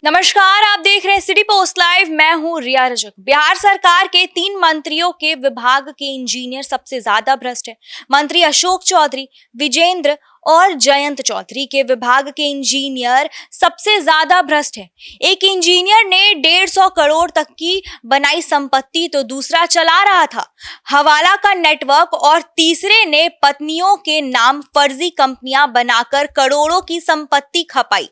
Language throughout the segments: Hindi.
नमस्कार, आप देख रहे हैं सिटी पोस्ट लाइव। मैं हूं रिया रजक। बिहार सरकार के 3 मंत्रियों के विभाग के इंजीनियर सबसे ज्यादा भ्रष्ट है। मंत्री अशोक चौधरी, विजेंद्र और जयंत चौधरी के विभाग के इंजीनियर सबसे ज्यादा भ्रष्ट है। एक इंजीनियर ने 150 करोड़ तक की बनाई संपत्ति तो दूसरा चला रहा था हवाला का नेटवर्क और तीसरे ने पत्नियों के नाम फर्जी कंपनियां बनाकर करोड़ों की संपत्ति खपाई।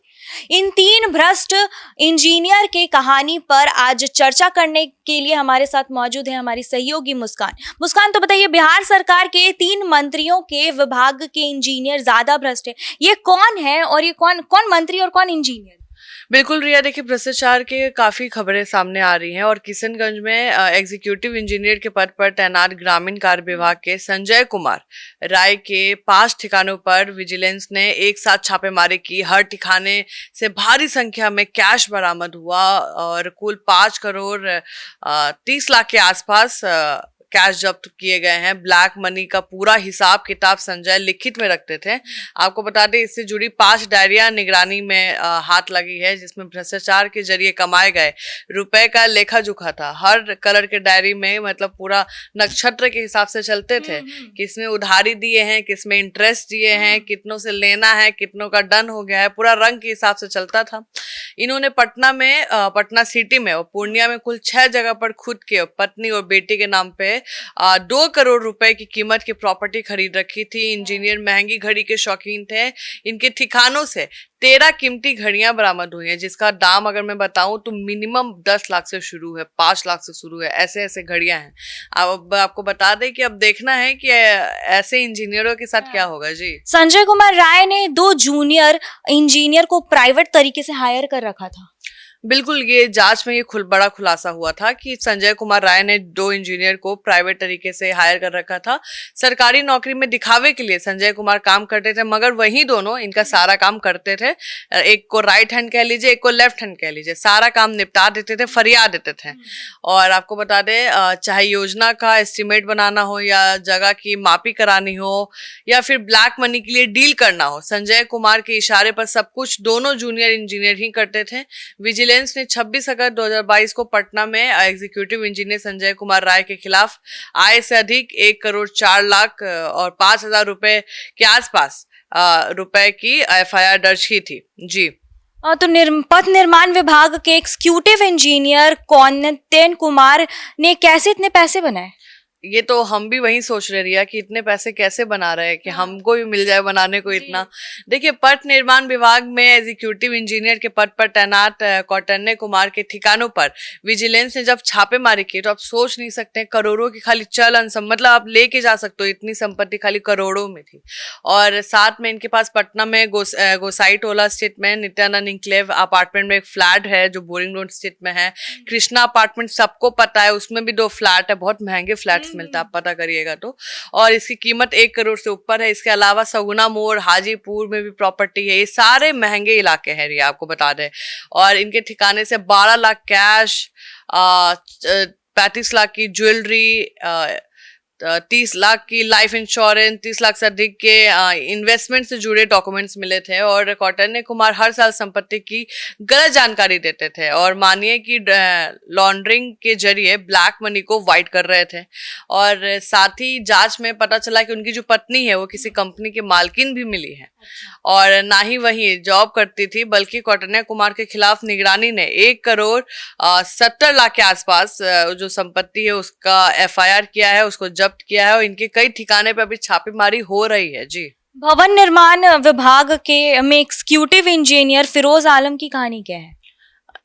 इन 3 भ्रष्ट इंजीनियर के कहानी पर आज चर्चा करने के लिए हमारे साथ मौजूद है हमारी सहयोगी मुस्कान। तो बताइए, बिहार सरकार के 3 मंत्रियों के विभाग के इंजीनियर ज्यादा भ्रष्ट है, ये कौन है और ये कौन कौन मंत्री और कौन इंजीनियर? बिल्कुल रिया, देखिए भ्रष्टाचार के काफी खबरें सामने आ रही हैं और किशनगंज में एग्जीक्यूटिव इंजीनियर के पद पर तैनात ग्रामीण कार्य विभाग के संजय कुमार राय के 5 ठिकानों पर विजिलेंस ने एक साथ छापेमारी की। हर ठिकाने से भारी संख्या में कैश बरामद हुआ और कुल 5 करोड़ 30 लाख के आसपास कैश जब्त किए गए हैं। ब्लैक मनी का पूरा हिसाब किताब संजय लिखित में रखते थे। आपको बता दें, इससे जुड़ी 5 डायरियां निगरानी में हाथ लगी है, जिसमें भ्रष्टाचार के जरिए कमाए गए रुपए का लेखा जोखा था। हर कलर के डायरी में मतलब पूरा नक्षत्र के हिसाब से चलते थे, किसमें उधारी दिए हैं, किसमें इंटरेस्ट दिए हैं, कितनों से लेना है, कितनों का डन हो गया है, पूरा रंग के हिसाब से चलता था। इन्होंने पटना सिटी में और पूर्णिया में कुल 6 जगह पर खुद के पत्नी और बेटी के नाम पे 2 करोड़ रुपए की कीमत की प्रॉपर्टी खरीद रखी थी। इंजीनियर महंगी घड़ी के शौकीन थे। इनके ठिकानों से 13 कीमती घड़ियां बरामद हुई हैं, जिसका दाम अगर मैं बताऊं तो मिनिमम 10 लाख से शुरू है, 5 लाख से शुरू है। ऐसे ऐसे घड़ियां हैं। अब आपको बता दें कि अब देखना है कि ऐसे इंजीनियरों के साथ क्या होगा। जी, संजय कुमार राय ने 2 जूनियर इंजीनियर को प्राइवेट तरीके से हायर कर रखा था। बिल्कुल, ये जांच में ये बड़ा खुलासा हुआ था कि संजय कुमार राय ने 2 इंजीनियर को प्राइवेट तरीके से हायर कर रखा था। सरकारी नौकरी में दिखावे के लिए संजय कुमार काम करते थे, मगर वही दोनों इनका सारा काम करते थे। एक को राइट हैंड कह लीजिए, एक को लेफ्ट हैंड कह लीजिए, सारा काम निपटा देते थे, फरिया देते थे। और आपको बता दें, चाहे योजना का एस्टिमेट बनाना हो या जगह की मापी करानी हो या फिर ब्लैक मनी के लिए डील करना हो, संजय कुमार के इशारे पर सब कुछ दोनों जूनियर इंजीनियर ही करते थे। विजिलेंस ने 26 अगस्त 2022 को पटना में एग्जीक्यूटिव इंजीनियर संजय कुमार राय के खिलाफ आय से अधिक 1 करोड़ 4 लाख और 5,000 रुपए के आसपास रुपए की एफआईआर दर्ज की थी। जी, तो पथ निर्माण विभाग के एग्जीक्यूटिव इंजीनियर कौनतेन कुमार ने कैसे इतने पैसे बनाए? ये तो हम भी वही सोच रहे रिया कि इतने पैसे कैसे बना रहे हैं कि हमको भी मिल जाए बनाने को इतना। देखिए, पथ निर्माण विभाग में एग्जीक्यूटिव इंजीनियर के पद पर तैनात कौटन्य कुमार के ठिकानों पर विजिलेंस ने जब छापेमारी की तो आप सोच नहीं सकते, करोड़ों की खाली चल मतलब आप लेके जा सकते हो, इतनी संपत्ति खाली करोड़ों में थी। और साथ में इनके पास पटना में गोसाई टोला स्थित में नित्यानंद इंक्लेव अपार्टमेंट में एक फ्लैट है जो बोरिंग रोड स्थित में है। कृष्णा अपार्टमेंट सबको पता है, उसमें भी 2 फ्लैट है, बहुत महंगे फ्लैट मिलता है, आप पता करिएगा तो। और इसकी कीमत 1 करोड़ से ऊपर है। इसके अलावा सगुना मोड़, हाजीपुर में भी प्रॉपर्टी है। ये सारे महंगे इलाके हैं, ये आपको बता दें। और इनके ठिकाने से 12 लाख कैश, 35 लाख की ज्वेलरी, 30 लाख की लाइफ इंश्योरेंस, 30 लाख से अधिक के इन्वेस्टमेंट से जुड़े डॉक्यूमेंट्स मिले थे। और कौटन्य कुमार हर साल संपत्ति की गलत जानकारी देते थे और मानिए कि लॉन्ड्रिंग के जरिए ब्लैक मनी को वाइट कर रहे थे। और साथ ही जांच में पता चला कि उनकी जो पत्नी है वो किसी कंपनी की मालकिन भी मिली है और ना ही वही जॉब करती थी, बल्कि कौटन्य कुमार के खिलाफ निगरानी ने 1 करोड़ 70 लाख के आसपास जो संपत्ति है उसका एफआईआर किया है, उसको जब्त किया है और इनके कई ठिकाने पे अभी छापेमारी हो रही है। जी, भवन निर्माण विभाग के में एग्जीक्यूटिव इंजीनियर फिरोज आलम की कहानी क्या है?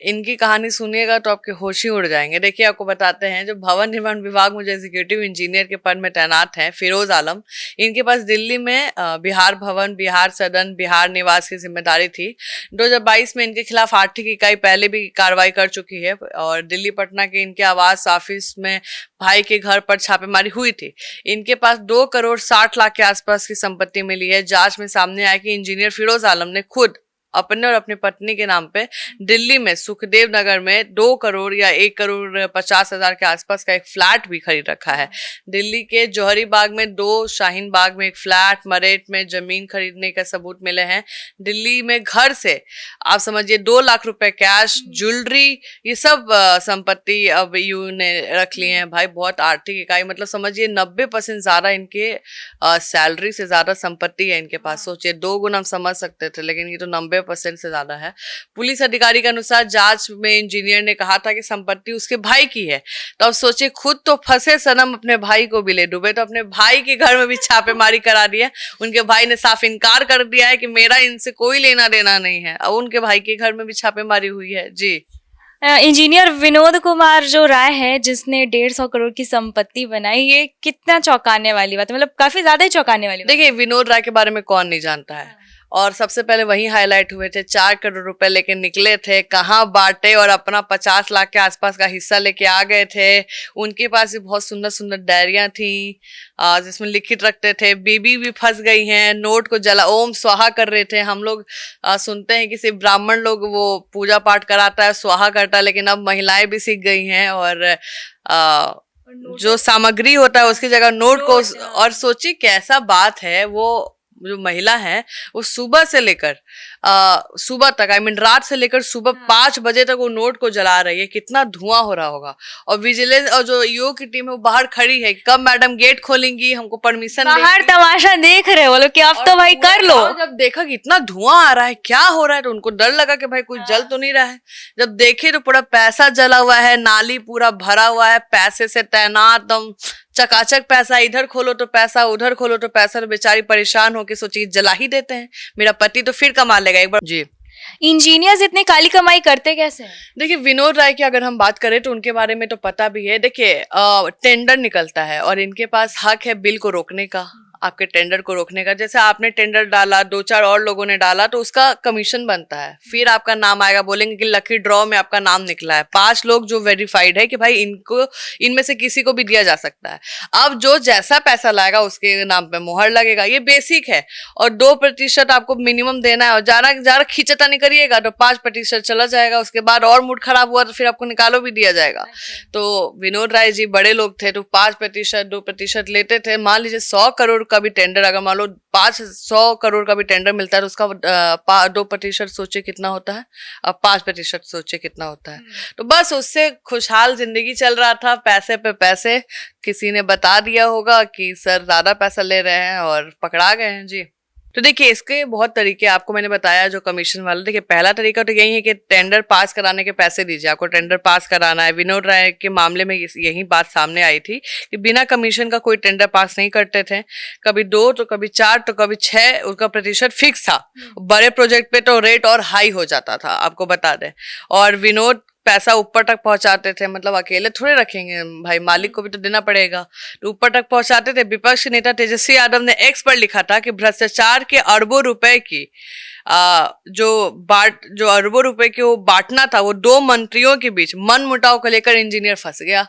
इनकी कहानी सुनिएगा तो आपके होश ही उड़ जाएंगे। देखिए, आपको बताते हैं, जो भवन निर्माण विभाग में जो एग्जीक्यूटिव इंजीनियर के पद में तैनात हैं फिरोज आलम, इनके पास दिल्ली में बिहार भवन, बिहार सदन, बिहार निवास की जिम्मेदारी थी। 2022 में इनके खिलाफ आर्थिक इकाई पहले भी कार्रवाई कर चुकी है और दिल्ली पटना के इनके आवास ऑफिस में भाई के घर पर छापेमारी हुई थी। इनके पास 2 करोड़ 60 लाख के आसपास की संपत्ति मिली है। जांच में सामने आया कि इंजीनियर फिरोज आलम ने खुद अपने और अपनी पत्नी के नाम पे दिल्ली में सुखदेव नगर में 2 करोड़ या 1,50,00,000 के आसपास का एक फ्लैट भी खरीद रखा है। दिल्ली के जौहरी बाग में 2, शाहीन बाग में एक फ्लैट, मरेठ में जमीन खरीदने का सबूत मिले हैं। दिल्ली में घर से आप समझिए 2 लाख रुपए कैश, ज्वेलरी, ये सब संपत्ति अब यू ने रख ली है। भाई बहुत आर्थिक इकाई, मतलब समझिए 90% ज्यादा इनके सैलरी से ज्यादा संपत्ति है इनके पास। सोचिए 2 गुना हम समझ सकते थे, लेकिन ये तो 90% से ज्यादा है। पुलिस अधिकारी के अनुसार जांच में इंजीनियर ने कहा था कि संपत्ति उसके भाई की है। तो अब सोचिए, खुद तो फंसे सनम, अपने भाई को भी ले डूबे। तो अपने भाई के घर में भी छापेमारी करा दी है। उनके भाई ने साफ इनकार कर दिया है कि मेरा इनसे कोई लेना देना नहीं है। अब उनके भाई के घर में भी छापेमारी हुई है। जी, इंजीनियर विनोद कुमार जो राय है, जिसने 150 करोड़ की संपत्ति बनाई, ये कितना चौंकाने वाली बात है, मतलब काफी ज्यादा ही चौंकाने वाली बात। देखिए, विनोद राय के बारे में कौन नहीं जानता है, और सबसे पहले वही हाईलाइट हुए थे। 4 करोड़ रुपए लेके निकले थे, कहाँ बांटे और अपना 50 लाख के आसपास का हिस्सा लेके आ गए थे। उनके पास भी बहुत सुंदर सुंदर डायरियां थी जिसमें लिखित रखते थे। बीबी भी फंस गई हैं, नोट को जला ओम स्वाहा कर रहे थे। हम लोग सुनते हैं कि सिर्फ ब्राह्मण लोग वो पूजा पाठ कराता है, स्वाहा करता है, लेकिन अब महिलाएं भी सीख गई हैं और जो सामग्री होता है उसकी जगह नोट को। और सोचिए कैसा बात है, वो जो महिला है वो सुबह से लेकर सुबह तक, रात से लेकर सुबह 5 बजे तक वो नोट को जला रही है। कितना धुआं हो रहा होगा। और विजिलेंस और जो ईओ की टीम है वो बाहर खड़ी है, कब मैडम गेट खोलेंगी, हमको परमिशन बाहर तमाशा देख रहे हो कि अब तो भाई कर लो। जब देखा कि इतना धुआं आ रहा है, क्या हो रहा है, तो उनको डर लगा कि भाई कुछ जल तो नहीं रहा है। जब देखे तो पूरा पैसा जला हुआ है, नाली पूरा भरा हुआ है, पैसे से तैनात, दम चकाचक पैसा, इधर खोलो तो पैसा, उधर खोलो तो पैसा। तो बेचारी परेशान होके सोची जला ही देते हैं, मेरा पति तो फिर कमा लेगा एक बार। जी, इंजीनियर्स इतनी काली कमाई करते कैसे हैं? देखिए, विनोद राय की अगर हम बात करें तो उनके बारे में तो पता भी है। देखिए, टेंडर निकलता है और इनके पास हक है बिल को रोकने का, आपके टेंडर को रोकने का। जैसे आपने टेंडर डाला, 2-4 और लोगों ने डाला, तो उसका कमीशन बनता है। फिर आपका नाम आएगा, बोलेंगे कि लकी ड्रॉ में आपका नाम निकला है। 5 लोग जो वेरीफाइड है कि भाई इनको, इनमें से किसी को भी दिया जा सकता है। अब जो जैसा पैसा लाएगा उसके नाम पे मुहर लगेगा, ये बेसिक है। और 2% आपको मिनिमम देना है, और ज्यादा खींचता नहीं करिएगा तो 5% चला जाएगा। उसके बाद और मूड खराब हुआ तो फिर आपको निकालो भी दिया जाएगा। तो विनोद राय जी बड़े लोग थे, तो 5%, 2% लेते थे। मान लीजिए 100 करोड़ का भी टेंडर, अगर मान लो 500 करोड़ का भी टेंडर मिलता है तो उसका 2% सोचे कितना होता है, अब 5% सोचे कितना होता है। तो बस उससे खुशहाल जिंदगी चल रहा था, पैसे पे पैसे। किसी ने बता दिया होगा कि सर ज्यादा पैसा ले रहे हैं और पकड़ा गए हैं। जी, तो देखिए इसके बहुत तरीके आपको मैंने बताया जो कमीशन वाला। देखिए, पहला तरीका तो यही है कि टेंडर पास कराने के पैसे दीजिए, आपको टेंडर पास कराना है। विनोद राय के मामले में यही बात सामने आई थी कि बिना कमीशन का कोई टेंडर पास नहीं करते थे। कभी 2 तो कभी 4 तो कभी 6, उनका प्रतिशत फिक्स था। बड़े प्रोजेक्ट पे तो रेट और हाई हो जाता था, आपको बता दें। और विनोद पैसा ऊपर तक पहुंचाते थे, मतलब अकेले थोड़े रखेंगे भाई, मालिक को भी तो देना पड़ेगा, तो ऊपर तक पहुंचाते थे। विपक्ष के नेता तेजस्वी यादव ने एक्स पर लिखा था कि भ्रष्टाचार के अरबों रुपए की जो अरबों रुपए की वो बांटना था, वो 2 मंत्रियों के बीच मन मुटाव को लेकर इंजीनियर फंस गया।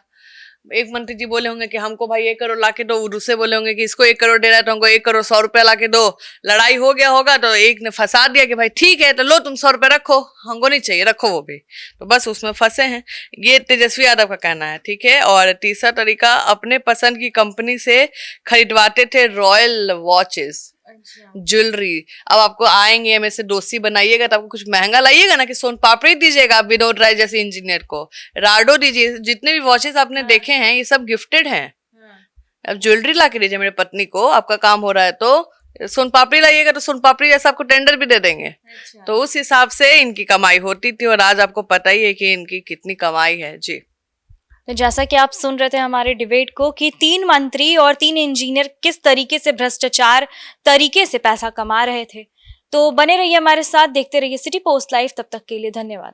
एक मंत्री जी बोले होंगे कि हमको भाई 1 करोड़ लाके दो, दूसरे बोले होंगे कि इसको 1 करोड़ दे रहा है तो हमको 1 करोड़ 100 रुपया लाके दो। लड़ाई हो गया होगा तो एक ने फंसा दिया कि भाई ठीक है तो लो तुम 100 रुपये रखो, हमको नहीं चाहिए, रखो वो भी। तो बस उसमें फंसे हैं, ये तेजस्वी यादव का कहना है। ठीक है। और तीसरा तरीका, अपने पसंद की कंपनी से खरीदवाते थे रॉयल वॉचेस, ज्वेलरी। अब आपको आएंगे में से दोषी बनाइएगा तो आपको कुछ महंगा लाइएगा ना, कि सोन पापड़ी दीजिएगा आप विनोद राय जैसे इंजीनियर को, राडो दीजिए। जितने भी वॉचेस आपने देखे हैं ये सब गिफ्टेड हैं। अब ज्वेलरी ला के दीजिए मेरे पत्नी को, आपका काम हो रहा है तो सोन पापड़ी लाइएगा तो सोन पापड़ी जैसा आपको टेंडर भी दे देंगे। तो उस हिसाब से इनकी कमाई होती थी, और आज आपको पता ही है कि इनकी कितनी कमाई है। जी, तो जैसा कि आप सुन रहे थे हमारे डिबेट को कि 3 मंत्री और 3 इंजीनियर किस तरीके से भ्रष्टाचार तरीके से पैसा कमा रहे थे। तो बने रहिए हमारे साथ, देखते रहिए सिटी पोस्ट लाइव। तब तक के लिए धन्यवाद।